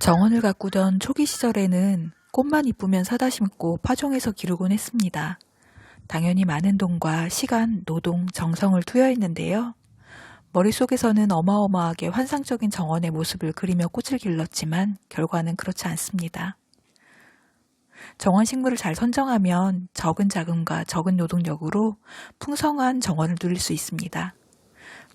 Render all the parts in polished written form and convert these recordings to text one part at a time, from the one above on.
정원을 가꾸던 초기 시절에는 꽃만 이쁘면 사다 심고 파종해서 기르곤 했습니다. 당연히 많은 돈과 시간, 노동, 정성을 투여했는데요. 머릿속에서는 어마어마하게 환상적인 정원의 모습을 그리며 꽃을 길렀지만 결과는 그렇지 않습니다. 정원 식물을 잘 선정하면 적은 자금과 적은 노동력으로 풍성한 정원을 누릴 수 있습니다.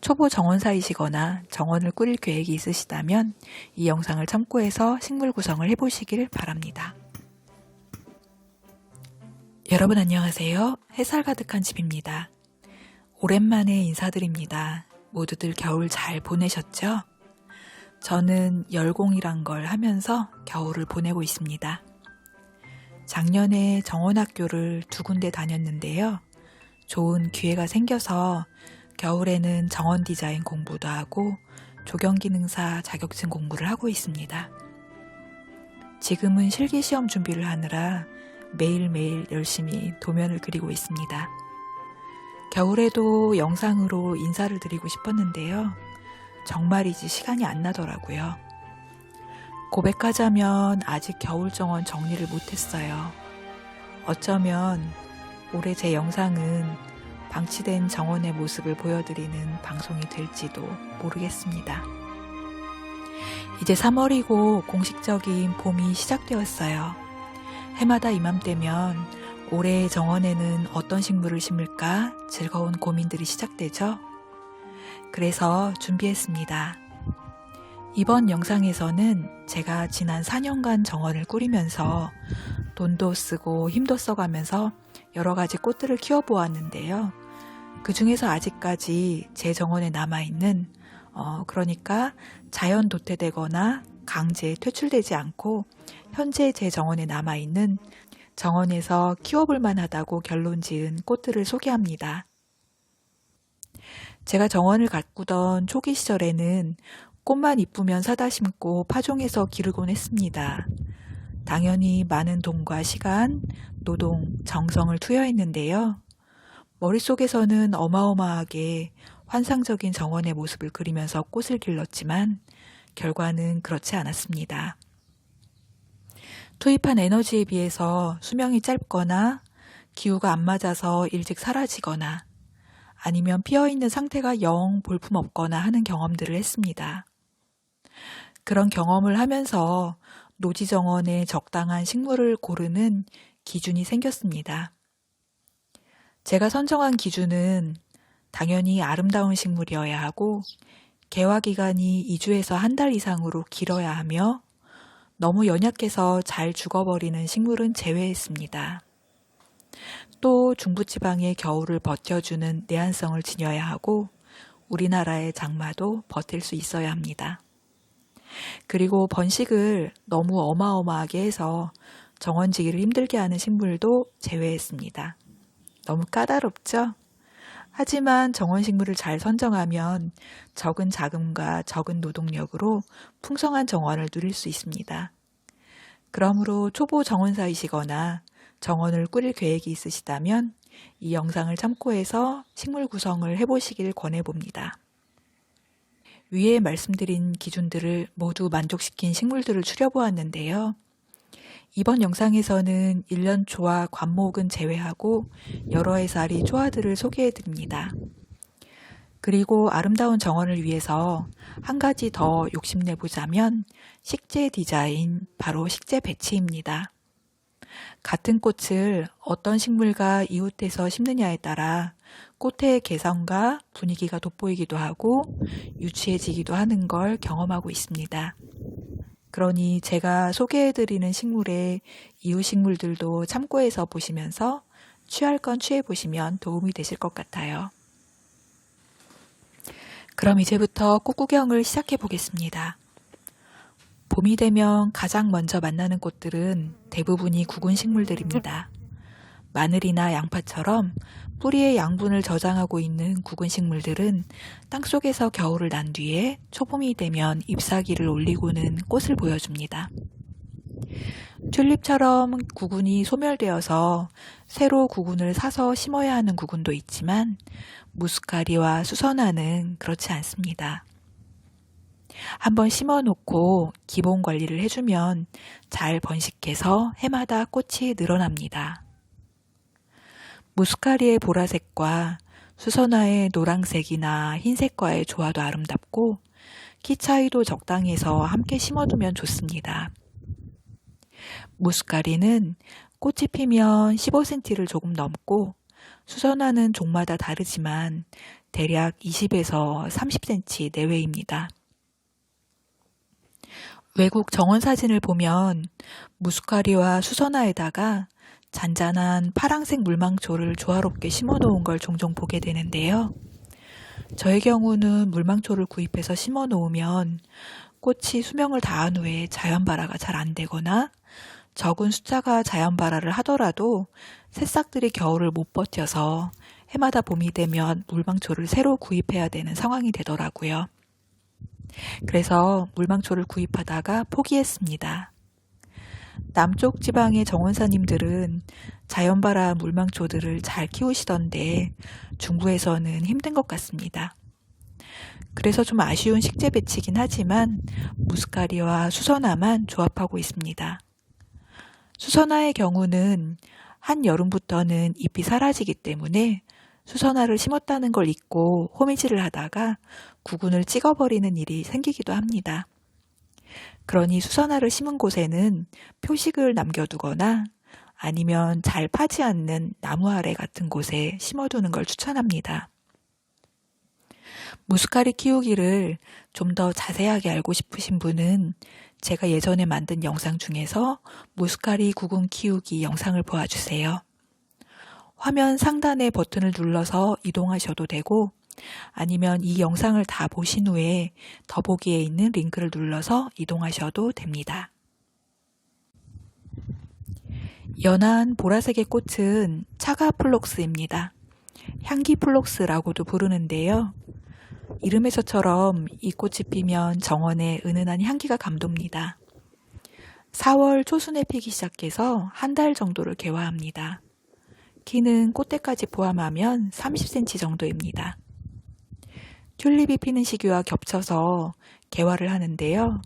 초보 정원사이시거나 정원을 꾸릴 계획이 있으시다면 이 영상을 참고해서 식물 구성을 해보시길 바랍니다. 여러분 안녕하세요. 햇살 가득한 집입니다. 오랜만에 인사드립니다. 모두들 겨울 잘 보내셨죠? 저는 열공이란 걸 하면서 겨울을 보내고 있습니다. 작년에 정원학교를 2군데 다녔는데요. 좋은 기회가 생겨서 겨울에는 정원 디자인 공부도 하고 조경기능사 자격증 공부를 하고 있습니다. 지금은 실기시험 준비를 하느라 매일매일 열심히 도면을 그리고 있습니다. 겨울에도 영상으로 인사를 드리고 싶었는데요. 정말이지 시간이 안 나더라고요. 고백하자면 아직 겨울정원 정리를 못했어요. 어쩌면 올해 제 영상은 방치된 정원의 모습을 보여드리는 방송이 될지도 모르겠습니다. 이제 3월이고 공식적인 봄이 시작되었어요. 해마다 이맘때면 올해의 정원에는 어떤 식물을 심을까 즐거운 고민들이 시작되죠. 그래서 준비했습니다. 이번 영상에서는 제가 지난 4년간 정원을 꾸리면서 돈도 쓰고 힘도 써가면서 여러 가지 꽃들을 키워보았는데요. 그 중에서 아직까지 제 정원에 남아있는 그러니까 자연 도태되거나 강제 퇴출되지 않고 현재 제 정원에 남아있는 정원에서 키워볼 만하다고 결론 지은 꽃들을 소개합니다. 제가 정원을 가꾸던 초기 시절에는 꽃만 이쁘면 사다 심고 파종해서 기르곤 했습니다. 당연히 많은 돈과 시간, 노동, 정성을 투여했는데요. 머릿속에서는 어마어마하게 환상적인 정원의 모습을 그리면서 꽃을 길렀지만 결과는 그렇지 않았습니다. 투입한 에너지에 비해서 수명이 짧거나 기후가 안 맞아서 일찍 사라지거나 아니면 피어있는 상태가 영 볼품없거나 하는 경험들을 했습니다. 그런 경험을 하면서 노지정원에 적당한 식물을 고르는 기준이 생겼습니다. 제가 선정한 기준은 당연히 아름다운 식물이어야 하고 개화 기간이 2주에서 1달 이상으로 길어야 하며 너무 연약해서 잘 죽어버리는 식물은 제외했습니다. 또 중부지방의 겨울을 버텨주는 내한성을 지녀야 하고 우리나라의 장마도 버틸 수 있어야 합니다. 그리고 번식을 너무 어마어마하게 해서 정원지기를 힘들게 하는 식물도 제외했습니다. 너무 까다롭죠? 하지만 정원식물을 잘 선정하면 적은 자금과 적은 노동력으로 풍성한 정원을 누릴 수 있습니다. 그러므로 초보 정원사이시거나 정원을 꾸릴 계획이 있으시다면 이 영상을 참고해서 식물 구성을 해보시길 권해봅니다. 위에 말씀드린 기준들을 모두 만족시킨 식물들을 추려보았는데요. 이번 영상에서는 일년초와 관목은 제외하고 여러 해살이 초화들을 소개해드립니다. 그리고 아름다운 정원을 위해서 한 가지 더 욕심내보자면 식재 디자인, 바로 식재 배치입니다. 같은 꽃을 어떤 식물과 이웃해서 심느냐에 따라 꽃의 개성과 분위기가 돋보이기도 하고 유치해지기도 하는 걸 경험하고 있습니다. 그러니 제가 소개해드리는 식물의 이웃 식물들도 참고해서 보시면서 취할 건 취해보시면 도움이 되실 것 같아요. 그럼 이제부터 꽃 구경을 시작해 보겠습니다. 봄이 되면 가장 먼저 만나는 꽃들은 대부분이 구근 식물들입니다. 마늘이나 양파처럼 뿌리의 양분을 저장하고 있는 구근 식물들은 땅속에서 겨울을 난 뒤에 초봄이 되면 잎사귀를 올리고는 꽃을 보여줍니다. 튤립처럼 구근이 소멸되어서 새로 구근을 사서 심어야 하는 구근도 있지만 무스카리와 수선화는 그렇지 않습니다. 한번 심어놓고 기본 관리를 해주면 잘 번식해서 해마다 꽃이 늘어납니다. 무스카리의 보라색과 수선화의 노란색이나 흰색과의 조화도 아름답고 키 차이도 적당히 해서 함께 심어두면 좋습니다. 무스카리는 꽃이 피면 15cm를 조금 넘고 수선화는 종마다 다르지만 대략 20에서 30cm 내외입니다. 외국 정원 사진을 보면 무스카리와 수선화에다가 잔잔한 파랑색 물망초를 조화롭게 심어 놓은 걸 종종 보게 되는데요. 저의 경우는 물망초를 구입해서 심어 놓으면 꽃이 수명을 다한 후에 자연발화가 잘 안 되거나 적은 숫자가 자연발화를 하더라도 새싹들이 겨울을 못 버텨서 해마다 봄이 되면 물망초를 새로 구입해야 되는 상황이 되더라고요. 그래서 물망초를 구입하다가 포기했습니다. 남쪽 지방의 정원사님들은 자연발화 물망초들을 잘 키우시던데 중부에서는 힘든 것 같습니다. 그래서 좀 아쉬운 식재 배치긴 하지만 무스카리와 수선화만 조합하고 있습니다. 수선화의 경우는 한여름부터는 잎이 사라지기 때문에 수선화를 심었다는 걸 잊고 호미질을 하다가 구근을 찍어버리는 일이 생기기도 합니다. 그러니 수선화를 심은 곳에는 표식을 남겨두거나 아니면 잘 파지 않는 나무 아래 같은 곳에 심어두는 걸 추천합니다. 무스카리 키우기를 좀 더 자세하게 알고 싶으신 분은 제가 예전에 만든 영상 중에서 무스카리 구근 키우기 영상을 보아주세요. 화면 상단의 버튼을 눌러서 이동하셔도 되고 아니면 이 영상을 다 보신 후에 더보기에 있는 링크를 눌러서 이동하셔도 됩니다. 연한 보라색의 꽃은 차가플록스입니다. 향기플록스라고도 부르는데요. 이름에서처럼 이 꽃이 피면 정원에 은은한 향기가 감돕니다. 4월 초순에 피기 시작해서 한 달 정도를 개화합니다. 키는 꽃대까지 포함하면 30cm 정도입니다. 튤립이 피는 시기와 겹쳐서 개화를 하는데요.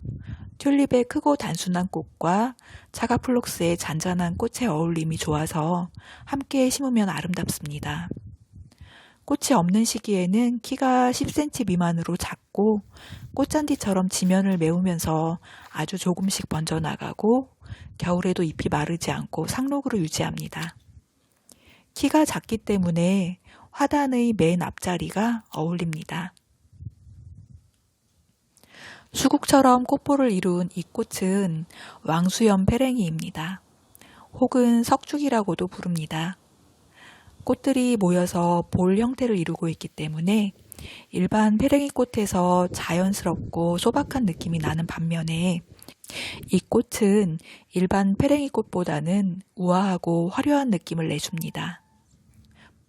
튤립의 크고 단순한 꽃과 차가플록스의 잔잔한 꽃의 어울림이 좋아서 함께 심으면 아름답습니다. 꽃이 없는 시기에는 키가 10cm 미만으로 작고 꽃잔디처럼 지면을 메우면서 아주 조금씩 번져나가고 겨울에도 잎이 마르지 않고 상록으로 유지합니다. 키가 작기 때문에 화단의 맨 앞자리가 어울립니다. 수국처럼 꽃볼을 이룬 이 꽃은 왕수염 페랭이입니다. 혹은 석죽이라고도 부릅니다. 꽃들이 모여서 볼 형태를 이루고 있기 때문에 일반 페랭이 꽃에서 자연스럽고 소박한 느낌이 나는 반면에 이 꽃은 일반 페랭이 꽃보다는 우아하고 화려한 느낌을 내줍니다.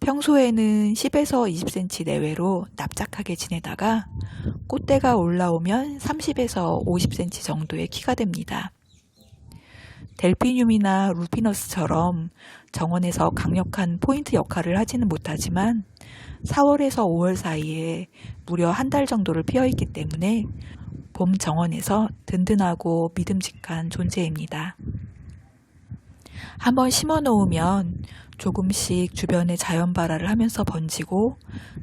평소에는 10에서 20cm 내외로 납작하게 지내다가 꽃대가 올라오면 30에서 50cm 정도의 키가 됩니다. 델피늄이나 루피너스처럼 정원에서 강력한 포인트 역할을 하지는 못하지만 4월에서 5월 사이에 무려 한 달 정도를 피어있기 때문에 봄 정원에서 든든하고 믿음직한 존재입니다. 한번 심어 놓으면 조금씩 주변에 자연 발화를 하면서 번지고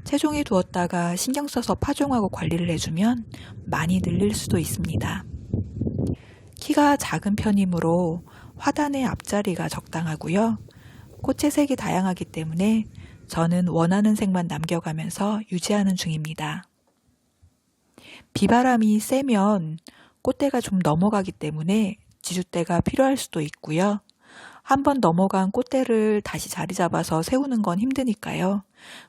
체중에 두었다가 신경 써서 파종하고 관리를 해주면 많이 늘릴 수도 있습니다. 키가 작은 편이므로 화단의 앞자리가 적당하고요. 꽃의 색이 다양하기 때문에 저는 원하는 색만 남겨가면서 유지하는 중입니다. 비바람이 세면 꽃대가 좀 넘어가기 때문에 지주대가 필요할 수도 있고요. 한번 넘어간 꽃대를 다시 자리 잡아서 세우는 건 힘드니까요.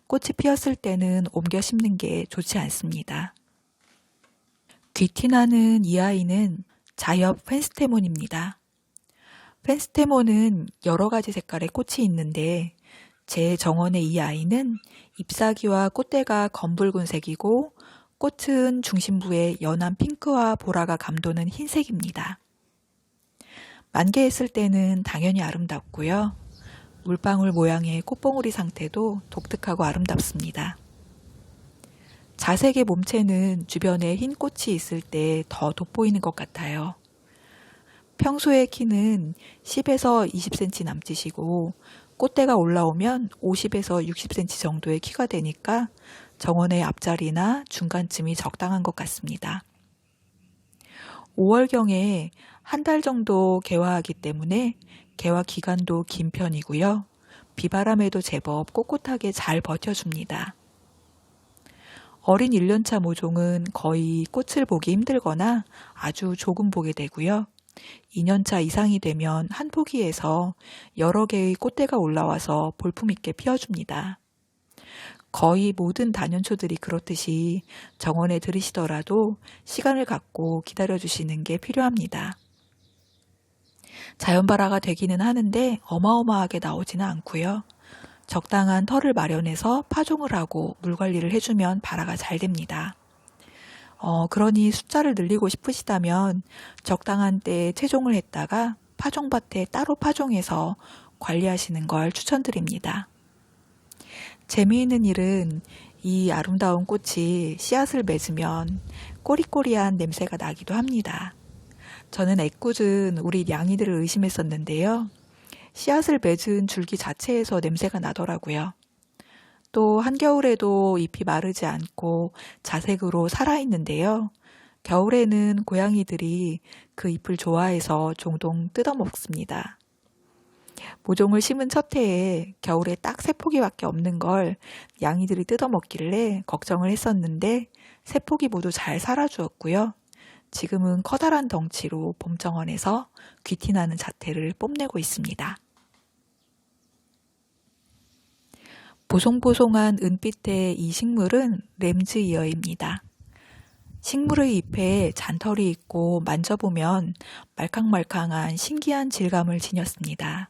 꽃이 피었을 때는 옮겨 심는 게 좋지 않습니다. 귀티나는 이 아이는 자엽 펜스테몬입니다. 펜스테몬은 여러 가지 색깔의 꽃이 있는데 제 정원의 이 아이는 잎사귀와 꽃대가 검붉은색이고 꽃은 중심부에 연한 핑크와 보라가 감도는 흰색입니다. 만개했을 때는 당연히 아름답고요. 물방울 모양의 꽃봉오리 상태도 독특하고 아름답습니다. 자색의 몸체는 주변에 흰 꽃이 있을 때 더 돋보이는 것 같아요. 평소에 키는 10에서 20cm 남짓이고 꽃대가 올라오면 50에서 60cm 정도의 키가 되니까 정원의 앞자리나 중간쯤이 적당한 것 같습니다. 5월경에 한 달 정도 개화하기 때문에 개화 기간도 긴 편이고요. 비바람에도 제법 꼿꼿하게 잘 버텨줍니다. 어린 1년차 모종은 거의 꽃을 보기 힘들거나 아주 조금 보게 되고요. 2년차 이상이 되면 한 포기에서 여러 개의 꽃대가 올라와서 볼품있게 피워줍니다. 거의 모든 단연초들이 그렇듯이 정원에 들이시더라도 시간을 갖고 기다려주시는 게 필요합니다. 자연발화가 되기는 하는데 어마어마하게 나오지는 않고요. 적당한 털을 마련해서 파종을 하고 물관리를 해주면 발화가 잘 됩니다. 그러니 숫자를 늘리고 싶으시다면 적당한 때에 채종을 했다가 파종밭에 따로 파종해서 관리하시는 걸 추천드립니다. 재미있는 일은 이 아름다운 꽃이 씨앗을 맺으면 꼬리꼬리한 냄새가 나기도 합니다. 저는 애꿎은 우리 냥이들을 의심했었는데요. 씨앗을 맺은 줄기 자체에서 냄새가 나더라고요. 또 한겨울에도 잎이 마르지 않고 자색으로 살아있는데요. 겨울에는 고양이들이 그 잎을 좋아해서 종종 뜯어먹습니다. 모종을 심은 첫 해에 겨울에 딱 3포기밖에 없는 걸 양이들이 뜯어먹길래 걱정을 했었는데 3포기 모두 잘 살아주었고요. 지금은 커다란 덩치로 봄정원에서 귀티나는 자태를 뽐내고 있습니다. 보송보송한 은빛의 이 식물은 램즈이어입니다. 식물의 잎에 잔털이 있고 만져보면 말캉말캉한 신기한 질감을 지녔습니다.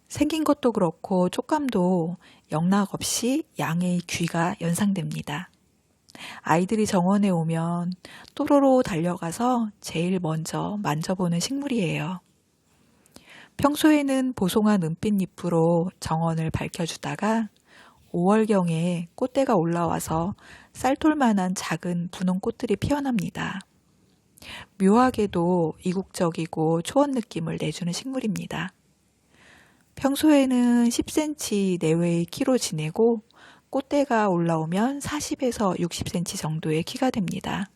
생긴 것도 그렇고 촉감도 영락없이 양의 귀가 연상됩니다. 아이들이 정원에 오면 또로로 달려가서 제일 먼저 만져보는 식물이에요. 평소에는 보송한 은빛 잎으로 정원을 밝혀주다가 5월경에 꽃대가 올라와서 쌀돌만한 작은 분홍 꽃들이 피어납니다. 묘하게도 이국적이고 초원 느낌을 내주는 식물입니다. 평소에는 10cm 내외의 키로 지내고 꽃대가 올라오면 40에서 60cm 정도의 키가 됩니다.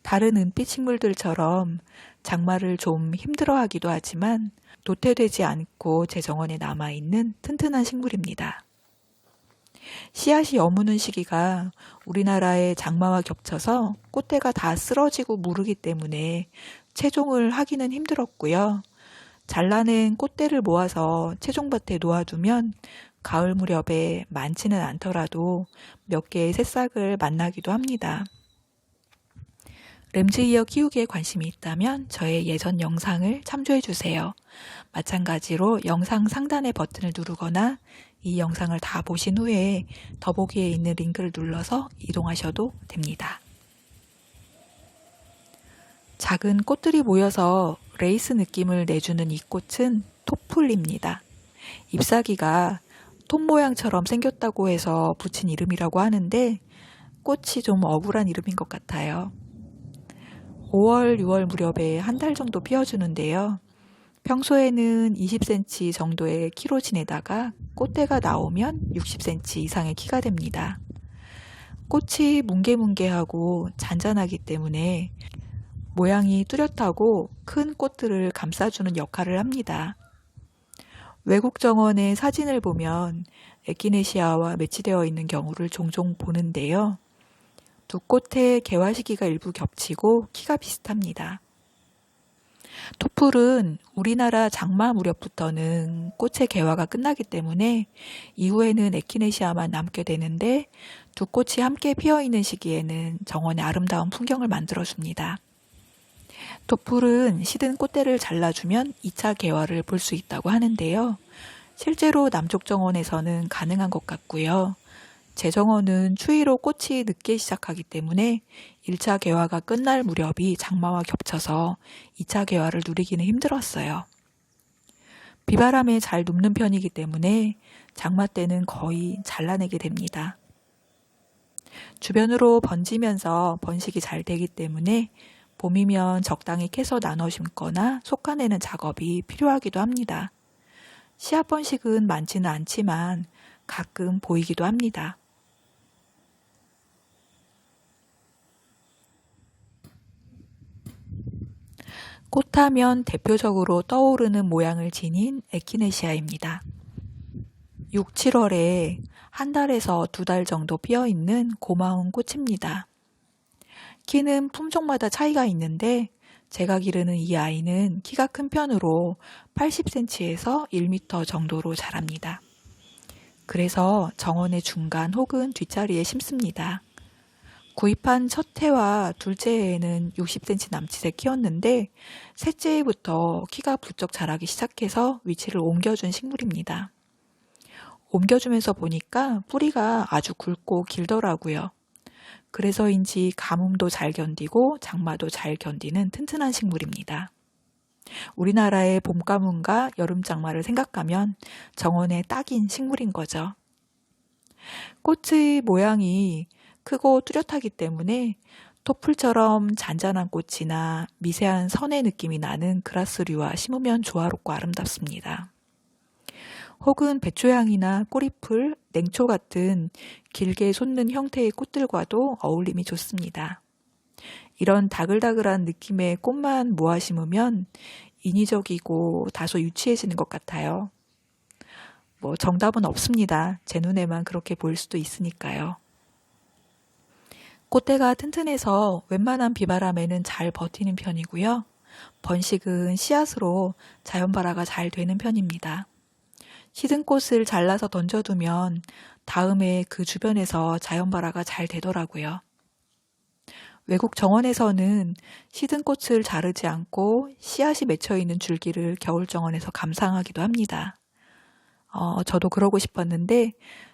다른 은빛 식물들처럼 장마를 좀 힘들어하기도 하지만 도태되지 않고 제 정원에 남아있는 튼튼한 식물입니다. 씨앗이 여무는 시기가 우리나라의 장마와 겹쳐서 꽃대가 다 쓰러지고 무르기 때문에 채종을 하기는 힘들었고요. 잘라낸 꽃대를 모아서 채종밭에 놓아두면 가을 무렵에 많지는 않더라도 몇 개의 새싹을 만나기도 합니다. 램즈이어 키우기에 관심이 있다면 저의 예전 영상을 참조해주세요. 마찬가지로 영상 상단의 버튼을 누르거나 이 영상을 다 보신 후에 더보기에 있는 링크를 눌러서 이동하셔도 됩니다. 작은 꽃들이 모여서 레이스 느낌을 내주는 이 꽃은 토플입니다. 잎사귀가 톱 모양처럼 생겼다고 해서 붙인 이름이라고 하는데 꽃이 좀 억울한 이름인 것 같아요. 5월, 6월 무렵에 한 달 정도 피워주는데요. 평소에는 20cm 정도의 키로 지내다가 꽃대가 나오면 60cm 이상의 키가 됩니다. 꽃이 뭉게뭉게하고 잔잔하기 때문에 모양이 뚜렷하고 큰 꽃들을 감싸주는 역할을 합니다. 외국 정원의 사진을 보면 에키네시아와 매치되어 있는 경우를 종종 보는데요. 두 꽃의 개화 시기가 일부 겹치고 키가 비슷합니다. 토플은 우리나라 장마 무렵부터는 꽃의 개화가 끝나기 때문에 이후에는 에키네시아만 남게 되는데 두 꽃이 함께 피어있는 시기에는 정원의 아름다운 풍경을 만들어줍니다. 토플은 시든 꽃대를 잘라주면 2차 개화를 볼 수 있다고 하는데요. 실제로 남쪽 정원에서는 가능한 것 같고요. 제 정원은 추위로 꽃이 늦게 시작하기 때문에 1차 개화가 끝날 무렵이 장마와 겹쳐서 2차 개화를 누리기는 힘들었어요. 비바람에 잘 눕는 편이기 때문에 장마 때는 거의 잘라내게 됩니다. 주변으로 번지면서 번식이 잘 되기 때문에 봄이면 적당히 캐서 나눠 심거나 솎아내는 작업이 필요하기도 합니다. 씨앗 번식은 많지는 않지만 가끔 보이기도 합니다. 꽃하면 대표적으로 떠오르는 모양을 지닌 에키네시아입니다. 6, 7월에 한 달에서 2달 정도 피어있는 고마운 꽃입니다. 키는 품종마다 차이가 있는데 제가 기르는 이 아이는 키가 큰 편으로 80cm에서 1m 정도로 자랍니다. 그래서 정원의 중간 혹은 뒷자리에 심습니다. 구입한 첫 해와 둘째 해에는 60cm 남짓에 키웠는데 셋째 해부터 키가 부쩍 자라기 시작해서 위치를 옮겨준 식물입니다. 옮겨주면서 보니까 뿌리가 아주 굵고 길더라고요. 그래서인지 가뭄도 잘 견디고 장마도 잘 견디는 튼튼한 식물입니다. 우리나라의 봄 가뭄과 여름 장마를 생각하면 정원에 딱인 식물인 거죠. 꽃의 모양이 크고 뚜렷하기 때문에 토플처럼 잔잔한 꽃이나 미세한 선의 느낌이 나는 그라스류와 심으면 조화롭고 아름답습니다. 혹은 배초향이나 꼬리풀, 냉초 같은 길게 솟는 형태의 꽃들과도 어울림이 좋습니다. 이런 다글다글한 느낌의 꽃만 모아 심으면 인위적이고 다소 유치해지는 것 같아요. 정답은 없습니다. 제 눈에만 그렇게 보일 수도 있으니까요. 꽃대가 튼튼해서 웬만한 비바람에는 잘 버티는 편이고요. 번식은 씨앗으로 자연 발화가 잘 되는 편입니다. 시든 꽃을 잘라서 던져두면 다음에 그 주변에서 자연 발화가 잘 되더라고요. 외국 정원에서는 시든 꽃을 자르지 않고 씨앗이 맺혀있는 줄기를 겨울 정원에서 감상하기도 합니다. 저도 그러고 싶었는데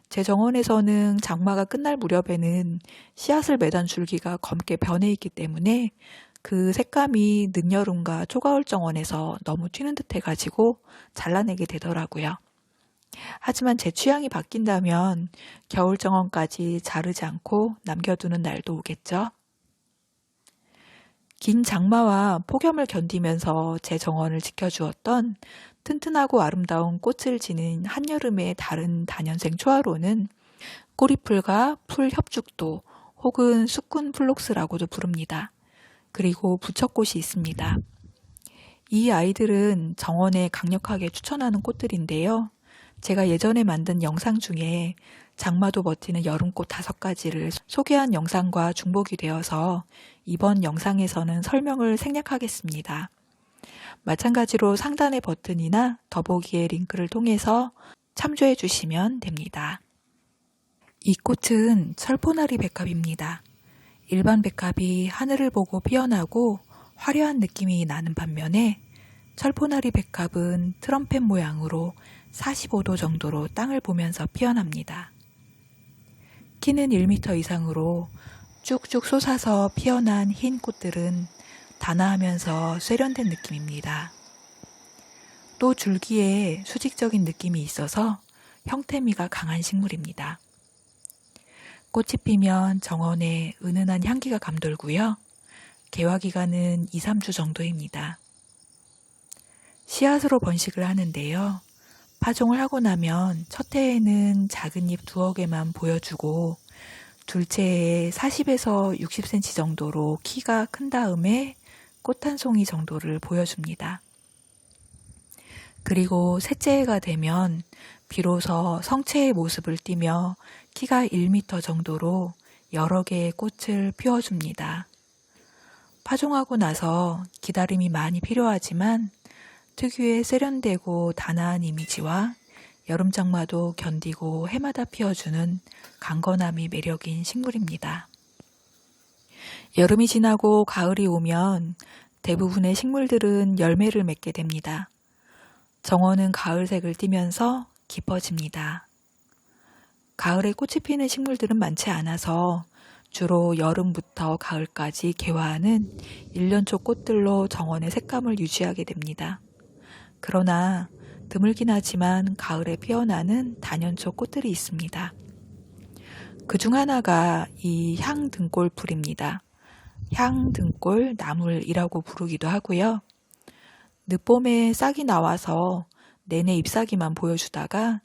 제 정원에서는 장마가 끝날 무렵에는 씨앗을 매단 줄기가 검게 변해 있기 때문에 그 색감이 늦여름과 초가을 정원에서 너무 튀는 듯 해가지고 잘라내게 되더라고요. 하지만 제 취향이 바뀐다면 겨울 정원까지 자르지 않고 남겨두는 날도 오겠죠. 긴 장마와 폭염을 견디면서 제 정원을 지켜주었던 튼튼하고 아름다운 꽃을 지닌 한여름의 다른 다년생 초하로는 꼬리풀과 풀협죽도 혹은 수꾼 플록스라고도 부릅니다. 그리고 부처꽃이 있습니다. 이 아이들은 정원에 강력하게 추천하는 꽃들인데요. 제가 예전에 만든 영상 중에 장마도 버티는 여름꽃 5가지를 소개한 영상과 중복이 되어서 이번 영상에서는 설명을 생략하겠습니다. 마찬가지로 상단의 버튼이나 더보기의 링크를 통해서 참조해 주시면 됩니다. 이 꽃은 철포나리 백합입니다. 일반 백합이 하늘을 보고 피어나고 화려한 느낌이 나는 반면에 철포나리 백합은 트럼펫 모양으로 45도 정도로 땅을 보면서 피어납니다. 키는 1m 이상으로 쭉쭉 솟아서 피어난 흰 꽃들은 단아하면서 세련된 느낌입니다. 또 줄기에 수직적인 느낌이 있어서 형태미가 강한 식물입니다. 꽃이 피면 정원에 은은한 향기가 감돌고요. 개화 기간은 2, 3주 정도입니다. 씨앗으로 번식을 하는데요. 파종을 하고 나면 첫 해에는 작은 잎 2개만 보여주고 둘째 해에 40에서 60cm 정도로 키가 큰 다음에 꽃 한 송이 정도를 보여줍니다. 그리고 셋째 해가 되면 비로소 성체의 모습을 띠며 키가 1m 정도로 여러 개의 꽃을 피워줍니다. 파종하고 나서 기다림이 많이 필요하지만 특유의 세련되고 단아한 이미지와 여름 장마도 견디고 해마다 피워주는 강건함이 매력인 식물입니다. 여름이 지나고 가을이 오면 대부분의 식물들은 열매를 맺게 됩니다. 정원은 가을색을 띠면서 깊어집니다. 가을에 꽃이 피는 식물들은 많지 않아서 주로 여름부터 가을까지 개화하는 1년초 꽃들로 정원의 색감을 유지하게 됩니다. 그러나 드물긴 하지만 가을에 피어나는 다년초 꽃들이 있습니다. 그중 하나가 이 향등골 풀입니다. 향등골 나물이라고 부르기도 하고요. 늦봄에 싹이 나와서 내내 잎사귀만 보여주다가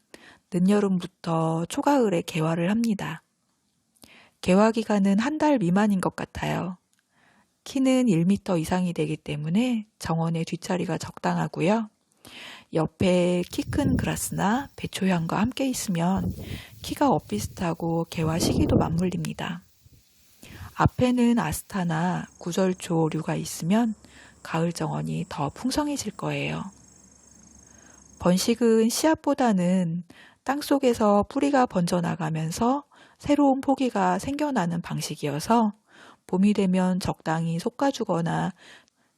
늦여름부터 초가을에 개화를 합니다. 개화 기간은 한 달 미만인 것 같아요. 키는 1m 이상이 되기 때문에 정원의 뒷자리가 적당하고요. 옆에 키 큰 그라스나 배초향과 함께 있으면 키가 엇비슷하고 개화 시기도 맞물립니다. 앞에는 아스타나 구절초류가 있으면 가을 정원이 더 풍성해질 거예요. 번식은 씨앗보다는 땅속에서 뿌리가 번져나가면서 새로운 포기가 생겨나는 방식이어서 봄이 되면 적당히 솎아주거나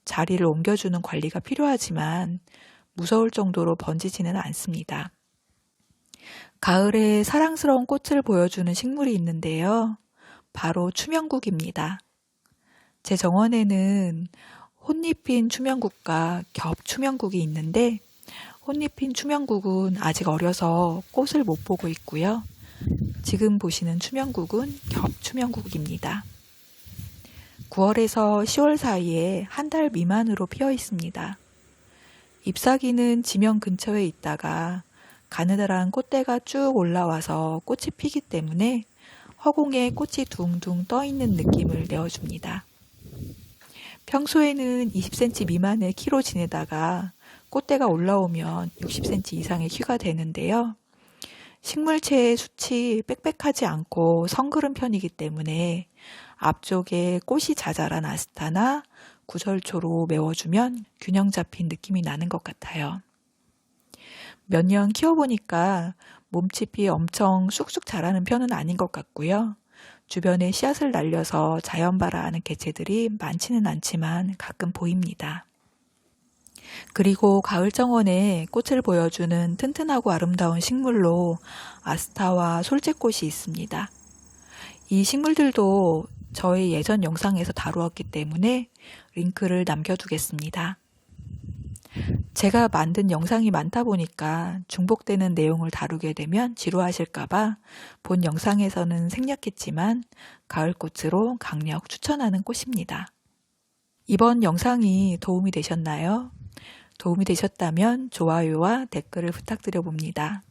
자리를 옮겨주는 관리가 필요하지만 무서울 정도로 번지지는 않습니다. 가을에 사랑스러운 꽃을 보여주는 식물이 있는데요. 바로 추명국입니다. 제 정원에는 혼잎핀 추명국과 겹추명국이 있는데 혼잎핀 추명국은 아직 어려서 꽃을 못 보고 있고요. 지금 보시는 추명국은 겹추명국입니다. 9월에서 10월 사이에 한 달 미만으로 피어 있습니다. 잎사귀는 지면 근처에 있다가 가느다란 꽃대가 쭉 올라와서 꽃이 피기 때문에 허공에 꽃이 둥둥 떠 있는 느낌을 내어줍니다. 평소에는 20cm 미만의 키로 지내다가 꽃대가 올라오면 60cm 이상의 키가 되는데요. 식물체의 숱이 빽빽하지 않고 성그른 편이기 때문에 앞쪽에 꽃이 자잘한 아스타나 구절초로 메워주면 균형 잡힌 느낌이 나는 것 같아요. 몇 년 키워보니까 몸집이 엄청 쑥쑥 자라는 편은 아닌 것 같고요. 주변에 씨앗을 날려서 자연발화하는 개체들이 많지는 않지만 가끔 보입니다. 그리고 가을 정원에 꽃을 보여주는 튼튼하고 아름다운 식물로 아스타와 솔제꽃이 있습니다. 이 식물들도 저희 예전 영상에서 다루었기 때문에 링크를 남겨두겠습니다. 제가 만든 영상이 많다 보니까 중복되는 내용을 다루게 되면 지루하실까봐 본 영상에서는 생략했지만 가을꽃으로 강력 추천하는 꽃입니다. 이번 영상이 도움이 되셨나요? 도움이 되셨다면 좋아요와 댓글을 부탁드려 봅니다.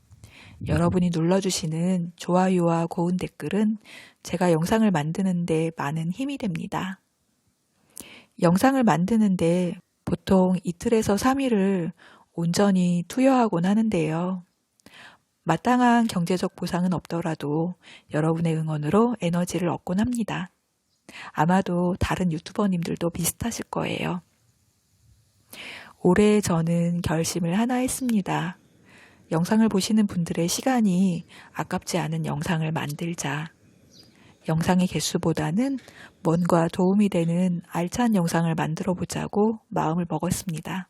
여러분이 눌러주시는 좋아요와 고운 댓글은 제가 영상을 만드는데 많은 힘이 됩니다. 영상을 만드는데 보통 이틀에서 3일을 온전히 투여하곤 하는데요. 마땅한 경제적 보상은 없더라도 여러분의 응원으로 에너지를 얻곤 합니다. 아마도 다른 유튜버님들도 비슷하실 거예요. 올해 저는 결심을 하나 했습니다. 영상을 보시는 분들의 시간이 아깝지 않은 영상을 만들자. 영상의 개수보다는 뭔가 도움이 되는 알찬 영상을 만들어 보자고 마음을 먹었습니다.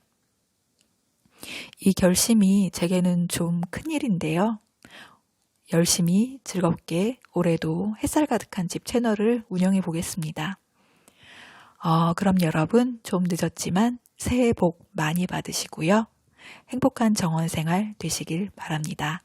이 결심이 제게는 좀 큰일인데요. 열심히 즐겁게 올해도 햇살 가득한 집 채널을 운영해 보겠습니다. 그럼 여러분 좀 늦었지만 새해 복 많이 받으시고요. 행복한 정원 생활 되시길 바랍니다.